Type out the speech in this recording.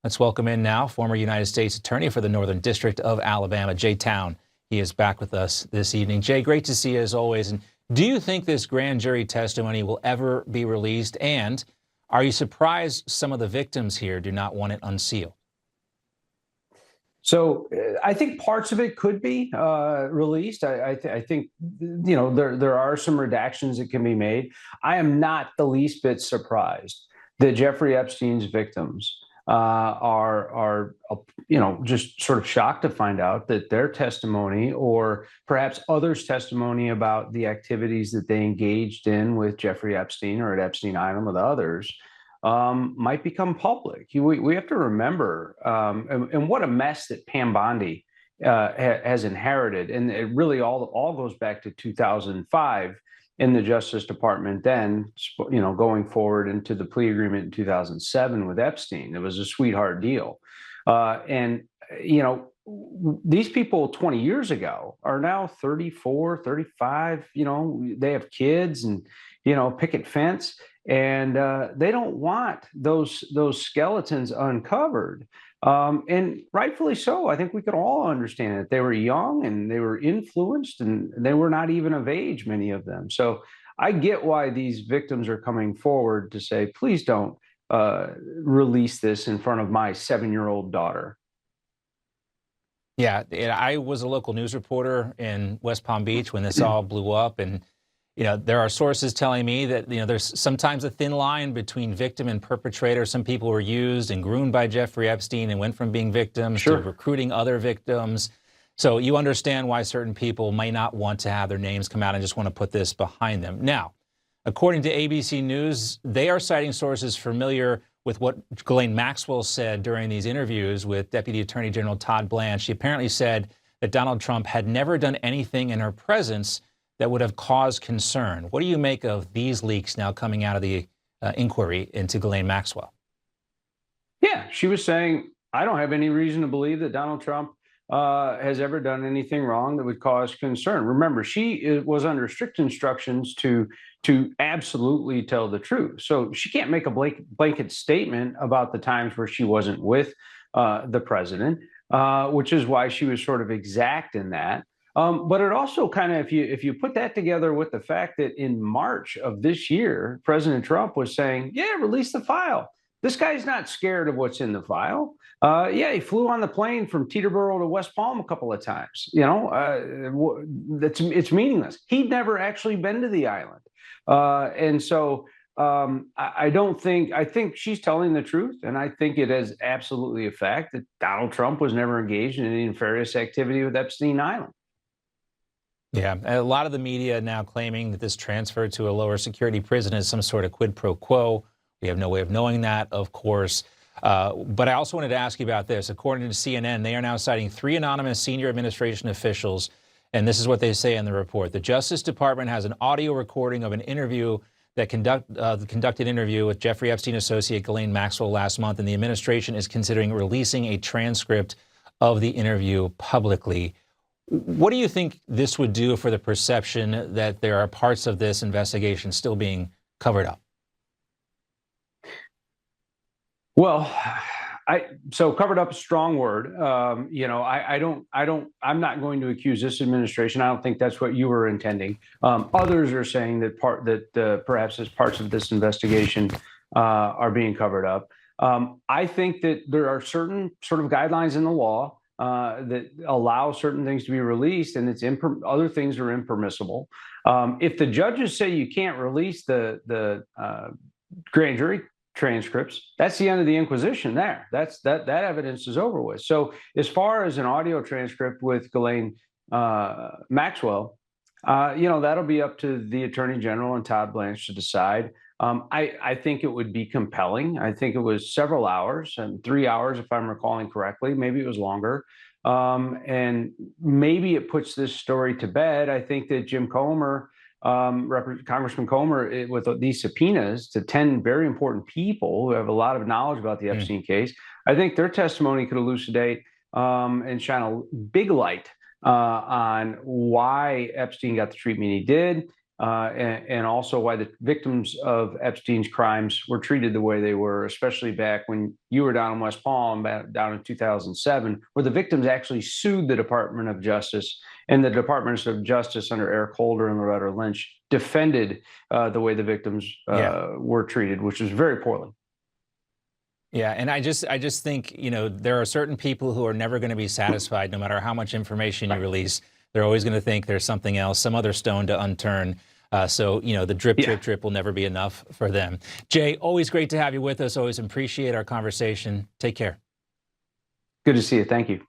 Let's welcome in now former United States Attorney for the Northern District of Alabama, Jay Town. He is back with us this evening. Jay, great to see you as always. And do you think this grand jury testimony will ever be released? And are you surprised some of the victims here do not want it unsealed? So I think parts of it could be released. I think, there are some redactions that can be made. I am not the least bit surprised that Jeffrey Epstein's victims are just sort of shocked to find out that their testimony, or perhaps others' testimony about the activities that they engaged in with Jeffrey Epstein or at Epstein Island with others, might become public. We have to remember, and what a mess that Pam Bondi has inherited, and it really all goes back to 2005 in the Justice Department. Then, going forward into the plea agreement in 2007 with Epstein, it was a sweetheart deal, and these people 20 years ago are now 34, 35. They have kids and picket fence. And they don't want those skeletons uncovered, and rightfully so. I think we could all understand that they were young and they were influenced, and they were not even of age, many of them. So I get why these victims are coming forward to say, please don't release this in front of my 7-year-old daughter. Yeah, I was a local news reporter in West Palm Beach when this all blew up, and there are sources telling me that, there's sometimes a thin line between victim and perpetrator. Some people were used and groomed by Jeffrey Epstein and went from being victims to recruiting other victims. So you understand why certain people may not want to have their names come out and just want to put this behind them. Now, according to ABC News, they are citing sources familiar with what Ghislaine Maxwell said during these interviews with Deputy Attorney General Todd Blanche. She apparently said that Donald Trump had never done anything in her presence that would have caused concern. What do you make of these leaks now coming out of the inquiry into Ghislaine Maxwell? Yeah, she was saying, I don't have any reason to believe that Donald Trump has ever done anything wrong that would cause concern. Remember, she was under strict instructions to absolutely tell the truth. So she can't make a blanket statement about the times where she wasn't with the president, which is why she was sort of exact in that. But it also kind of, if you put that together with the fact that in March of this year, President Trump was saying, yeah, release the file. This guy's not scared of what's in the file. Yeah, he flew on the plane from Teterboro to West Palm a couple of times. It's meaningless. He'd never actually been to the island. And so I think she's telling the truth. And I think it is absolutely a fact that Donald Trump was never engaged in any nefarious activity with Epstein Island. Yeah, a lot of the media now claiming that this transfer to a lower security prison is some sort of quid pro quo. We have no way of knowing that, of course. But I also wanted to ask you about this. According to CNN, they are now citing 3 anonymous senior administration officials, and this is what they say in the report. The Justice Department has an audio recording of an interview that conducted interview with Jeffrey Epstein associate Ghislaine Maxwell last month, and the administration is considering releasing a transcript of the interview publicly. What do you think this would do for the perception that there are parts of this investigation still being covered up? Well, so covered up is a strong word. I'm not going to accuse this administration. I don't think that's what you were intending. Others are saying that perhaps as parts of this investigation are being covered up. I think that there are certain sort of guidelines in the law that allow certain things to be released, and other things are impermissible. If the judges say you can't release the grand jury transcripts, that's the end of the Inquisition there. That evidence is over with. So as far as an audio transcript with Ghislaine Maxwell, that'll be up to the Attorney General and Todd Blanche to decide. I think it would be compelling. I think it was several hours, and 3 hours, if I'm recalling correctly. Maybe it was longer. And maybe it puts this story to bed. I think that Jim Comer, Congressman Comer, with these subpoenas to 10 very important people who have a lot of knowledge about the Epstein case, I think their testimony could elucidate and shine a big light on why Epstein got the treatment he did, and also why the victims of Epstein's crimes were treated the way they were, especially back when you were down in West Palm, down in 2007, where the victims actually sued the Department of Justice, and the Department of Justice under Eric Holder and Loretta Lynch defended the way the victims were treated, which was very poorly. Yeah, and I just think, there are certain people who are never going to be satisfied, no matter how much information you release. They're always going to think there's something else, some other stone to unturned. So, the drip, drip, drip will never be enough for them. Jay, always great to have you with us. Always appreciate our conversation. Take care. Good to see you. Thank you.